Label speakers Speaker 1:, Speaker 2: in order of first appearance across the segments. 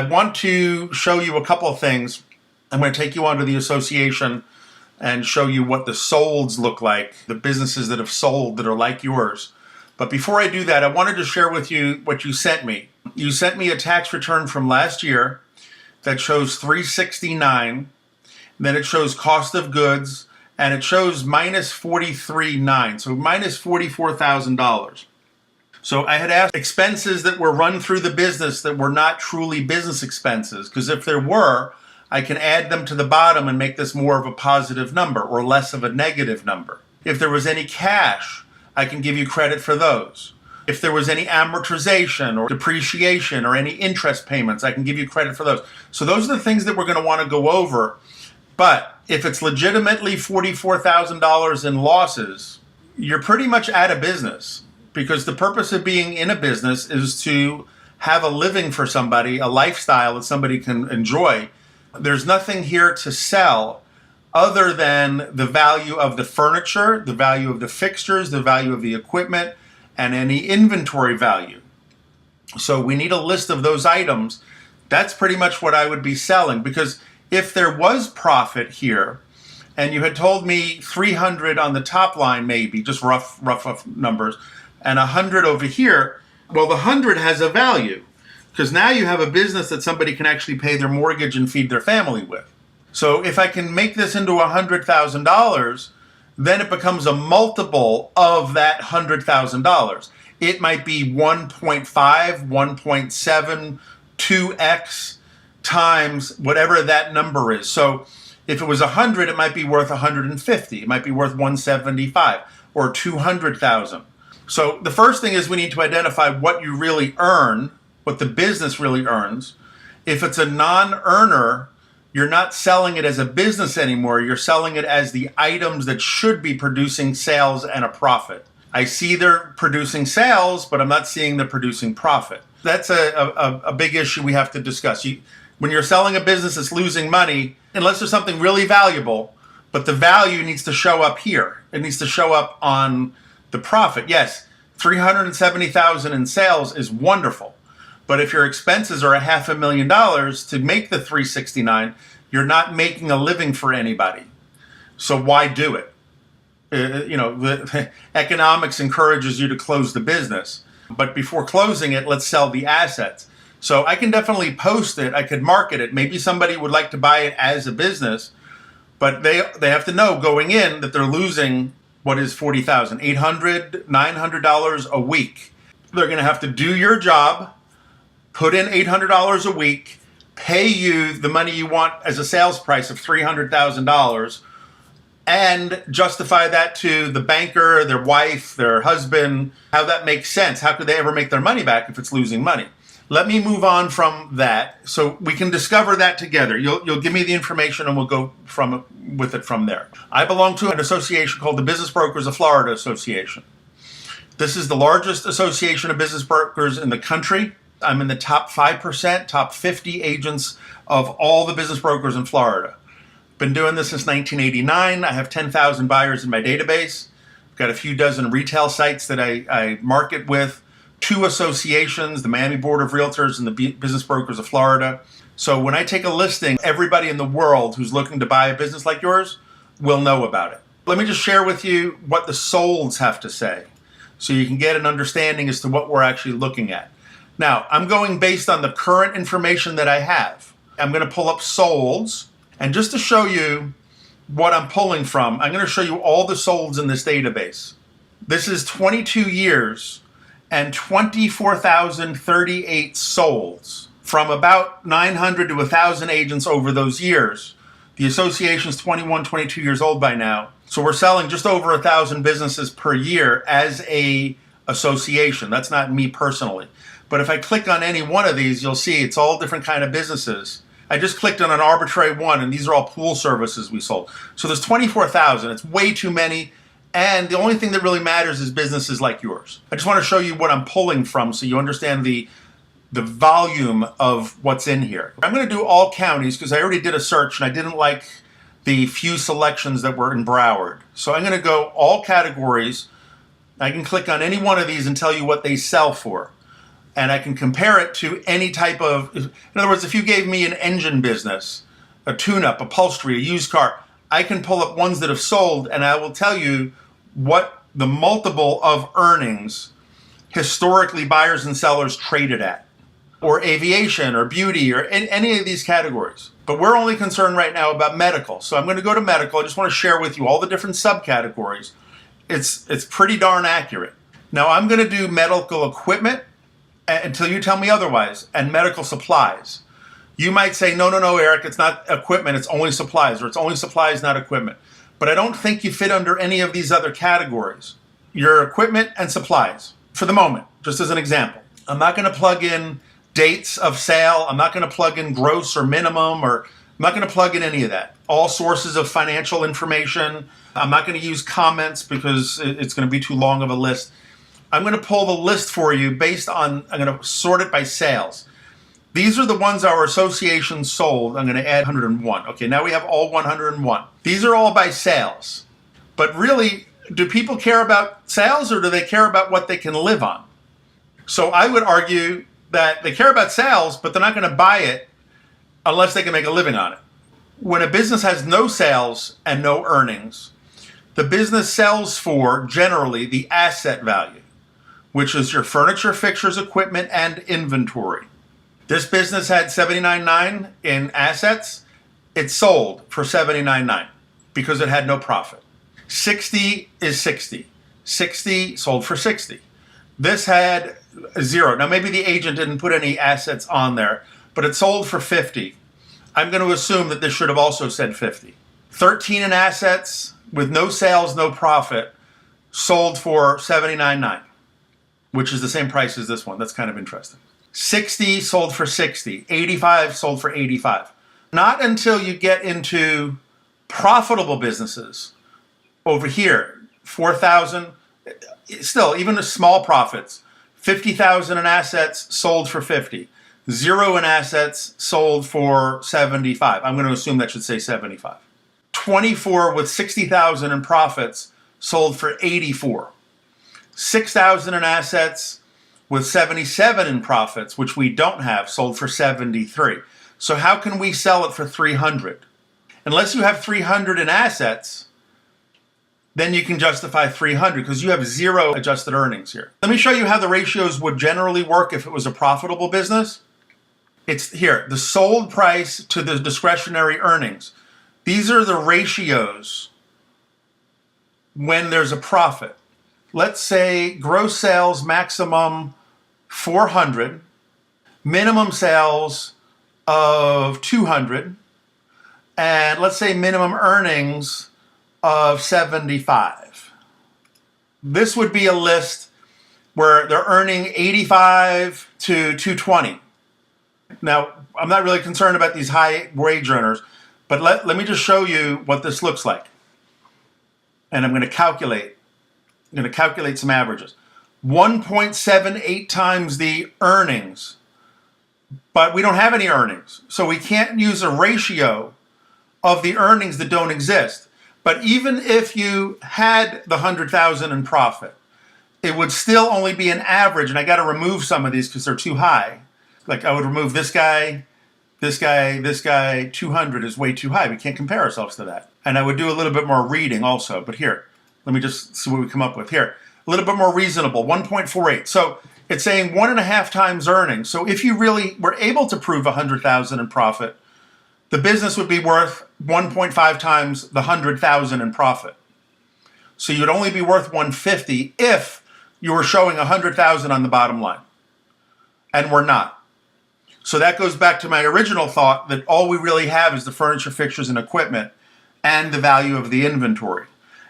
Speaker 1: I want to show you a couple of things. I'm going to take you onto the association and show you what the solds look like, the businesses that have sold that are like yours. But before I do that, I wanted to share with you what you sent me. You sent me a tax return from last year that shows $369, then it shows cost of goods, and it shows minus $43,900, so minus $44,000. So I had asked expenses that were run through the business that were not truly business expenses, because if there were, I can add them to the bottom and make this more of a positive number or less of a negative number. If there was any cash, I can give you credit for those. If there was any amortization or depreciation or any interest payments, I can give you credit for those. So those are the things that we're going to want to go over. But if it's legitimately $44,000 in losses, you're pretty much out of business, because the purpose of being in a business is to have a living for somebody, a lifestyle that somebody can enjoy. There's nothing here to sell other than the value of the furniture, the value of the fixtures, the value of the equipment, and any inventory value. So we need a list of those items. That's pretty much what I would be selling, because if there was profit here, and you had told me 300 on the top line, maybe, just rough numbers, and 100 over here, well, the 100 has a value, because now you have a business that somebody can actually pay their mortgage and feed their family with. So if I can make this into $100,000, then it becomes a multiple of that $100,000. It might be 1.5, 1.7, 2x times whatever that number is. So if it was 100, it might be worth 150. It might be worth 175 or 200,000. So the first thing is we need to identify what you really earn, what the business really earns. If it's a non-earner, you're not selling it as a business anymore. You're selling it as the items that should be producing sales and a profit. I see they're producing sales, but I'm not seeing they're producing profit. That's a big issue we have to discuss. When you're selling a business that's losing money, unless there's something really valuable, but the value needs to show up here. It needs to show up on the profit. Yes, $370,000 in sales is wonderful. But if your expenses are $500,000 to make the $369, you're not making a living for anybody. So why do it? The economics encourages you to close the business. But before closing it, let's sell the assets. So I can definitely post it. I could market it. Maybe somebody would like to buy it as a business, but they have to know going in that they're losing what is $40,000, $800, $900 a week. They're going to have to do your job, put in $800 a week, pay you the money you want as a sales price of $300,000, and justify that to the banker, their wife, their husband, how that makes sense. How could they ever make their money back if it's losing money? Let me move on from that so we can discover that together. You'll give me the information and we'll go with it from there. I belong to an association called the Business Brokers of Florida Association. This is the largest association of business brokers in the country. I'm in the top 5%, top 50 agents of all the business brokers in Florida. Been doing this since 1989. I have 10,000 buyers in my database. I've got a few dozen retail sites that I market with, 2 associations, the Miami Board of Realtors and the Business Brokers of Florida. So when I take a listing, everybody in the world who's looking to buy a business like yours will know about it. Let me just share with you what the solds have to say so you can get an understanding as to what we're actually looking at. Now, I'm going based on the current information that I have. I'm going to pull up solds, and just to show you what I'm pulling from, I'm going to show you all the solds in this database. This is 22 years and 24,038 solds from about 900 to 1,000 agents over those years. The association's 21, 22 years old by now. So we're selling just over 1,000 businesses per year as a association. That's not me personally. But if I click on any one of these, you'll see it's all different kind of businesses. I just clicked on an arbitrary one, and these are all pool services we sold. So there's 24,000. It's way too many. And the only thing that really matters is businesses like yours. I just want to show you what I'm pulling from so you understand the volume of what's in here. I'm going to do all counties because I already did a search and I didn't like the few selections that were in Broward. So I'm going to go all categories. I can click on any one of these and tell you what they sell for. and I can compare it to any type of, in other words, if you gave me an engine business, a tune-up, upholstery, a used car, I can pull up ones that have sold, and I will tell you what the multiple of earnings historically buyers and sellers traded at, or aviation, or beauty, or any of these categories. But we're only concerned right now about medical. So I'm going to go to medical. I just want to share with you all the different subcategories. It's pretty darn accurate. Now I'm going to do medical equipment until you tell me otherwise, and medical supplies. You might say, no, Eric, it's not equipment, it's only supplies, or it's only supplies, not equipment. But I don't think you fit under any of these other categories. Your equipment and supplies, for the moment, just as an example. I'm not going to plug in dates of sale. I'm not going to plug in gross or minimum, or I'm not going to plug in any of that. All sources of financial information. I'm not going to use comments because it's going to be too long of a list. I'm going to pull the list for you based on, I'm going to sort it by sales. These are the ones our association sold. I'm going to add 101. Okay, now we have all 101. These are all by sales. But really, do people care about sales, or do they care about what they can live on? So I would argue that they care about sales, but they're not going to buy it unless they can make a living on it. When a business has no sales and no earnings, the business sells for, generally, the asset value, which is your furniture, fixtures, equipment, and inventory. This business had $79.9 in assets. It sold for $79.9 because it had no profit. 60 is 60. 60 sold for 60. This had 0. Now maybe the agent didn't put any assets on there, but it sold for 50. I'm going to assume that this should have also said 50. 13 in assets with no sales, no profit, sold for $79.9, which is the same price as this one. That's kind of interesting. 60 sold for 60. 85 sold for 85. Not until you get into profitable businesses over here, 4,000, still, even the small profits, 50,000 in assets sold for 50. 0 in assets sold for 75. I'm going to assume that should say 75. 24 with 60,000 in profits sold for 84. 6,000 in assets with 77 in profits, which we don't have, sold for 73. So how can we sell it for 300? Unless you have 300 in assets, then you can justify 300 because you have 0 adjusted earnings here. Let me show you how the ratios would generally work if it was a profitable business. It's here, the sold price to the discretionary earnings. These are the ratios when there's a profit. Let's say gross sales maximum 400, minimum sales of 200, and let's say minimum earnings of 75. This would be a list where they're earning 85 to 220. Now, I'm not really concerned about these high wage earners, but let me just show you what this looks like. And I'm going to calculate some averages. 1.78 times the earnings, but we don't have any earnings. So we can't use a ratio of the earnings that don't exist. But even if you had the 100,000 in profit, it would still only be an average. And I got to remove some of these because they're too high. Like I would remove this guy, this guy, this guy. 200 is way too high. We can't compare ourselves to that. And I would do a little bit more reading also. But here, let me just see what we come up with here. A little bit more reasonable, 1.48. So it's saying 1.5 times earnings. So if you really were able to prove 100,000 in profit, the business would be worth 1.5 times the 100,000 in profit. So you'd only be worth 150 if you were showing 100,000 on the bottom line. And we're not. So that goes back to my original thought that all we really have is the furniture, fixtures, and equipment and the value of the inventory.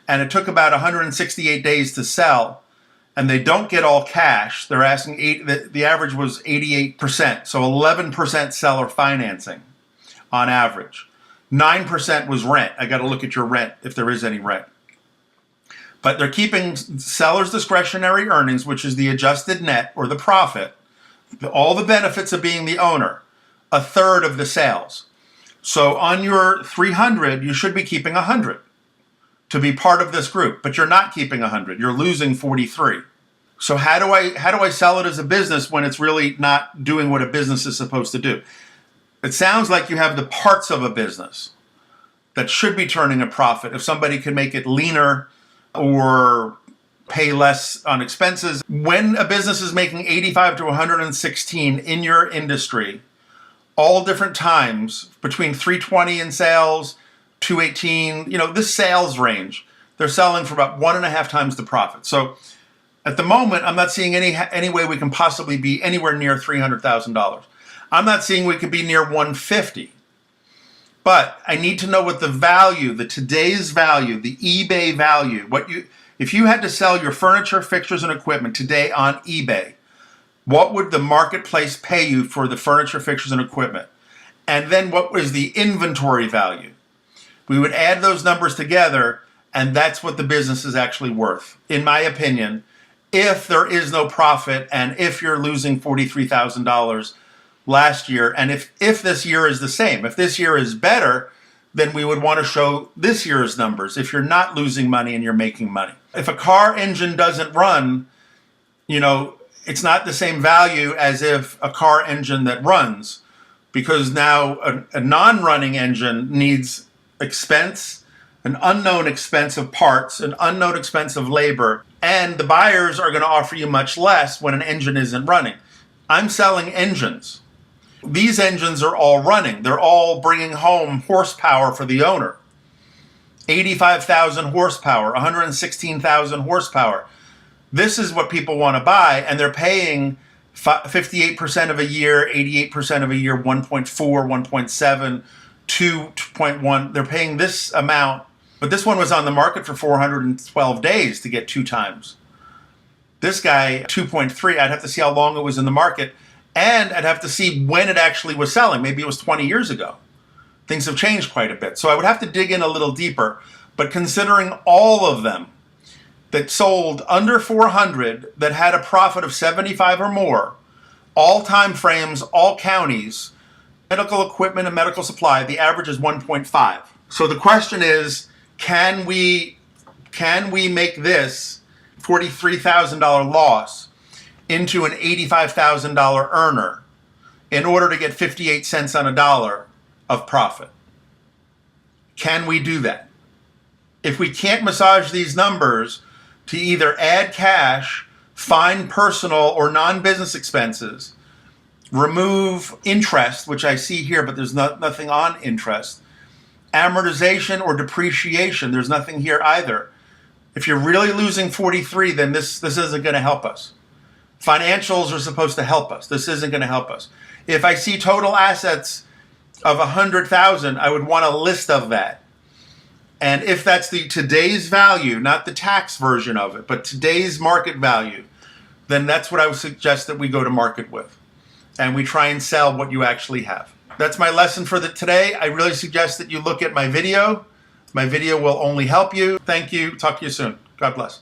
Speaker 1: And it took about 168 days to sell, and they don't get all cash. They're asking, the average was 88%, so 11% seller financing on average. 9% was rent. I got to look at your rent if there is any rent. But they're keeping seller's discretionary earnings, which is the adjusted net or the profit, all the benefits of being the owner, a third of the sales. So on your 300, you should be keeping 100 to be part of this group, but you're not keeping 100. You're losing 43. So how do I sell it as a business when it's really not doing what a business is supposed to do? It sounds like you have the parts of a business that should be turning a profit. If somebody could make it leaner or pay less on expenses. When a business is making 85 to 116 in your industry, all different times, between 320 in sales, 218, this sales range, they're selling for about 1.5 times the profit. So at the moment, I'm not seeing any way we can possibly be anywhere near $300,000. I'm not seeing we could be near 150. But I need to know what the value, the today's value, the eBay value, if you had to sell your furniture, fixtures, and equipment today on eBay, what would the marketplace pay you for the furniture, fixtures, and equipment? And then what was the inventory value? We would add those numbers together, and that's what the business is actually worth, in my opinion, if there is no profit and if you're losing $43,000 last year, and if this year is the same. If this year is better, then we would want to show this year's numbers if you're not losing money and you're making money. If a car engine doesn't run, it's not the same value as if a car engine that runs, because now a non-running engine needs expense, an unknown expense of parts, an unknown expense of labor, and the buyers are going to offer you much less when an engine isn't running. I'm selling engines. These engines are all running. They're all bringing home horsepower for the owner. 85,000 horsepower, 116,000 horsepower. This is what people want to buy, and they're paying 58% of a year, 88% of a year, 1.4, 1.7, 2.1. They're paying this amount, but this one was on the market for 412 days to get 2 times. This guy, 2.3, I'd have to see how long it was in the market, and I'd have to see when it actually was selling. Maybe it was 20 years ago. Things have changed quite a bit. So I would have to dig in a little deeper. But considering all of them that sold under 400, that had a profit of 75 or more, all time frames, all counties, medical equipment and medical supply, the average is 1.5. So the question is, can we make this $43,000 loss into an $85,000 earner in order to get 58 cents on a dollar of profit? Can we do that? If we can't massage these numbers to either add cash, find personal or non-business expenses, remove interest, which I see here, but there's nothing on interest, amortization or depreciation, there's nothing here either. If you're really losing 43, then this isn't going to help us. Financials are supposed to help us. This isn't going to help us. If I see total assets of 100,000, I would want a list of that. And if that's the today's value, not the tax version of it, but today's market value, then that's what I would suggest that we go to market with. And we try and sell what you actually have. That's my lesson for today. I really suggest that you look at my video. My video will only help you. Thank you. Talk to you soon. God bless.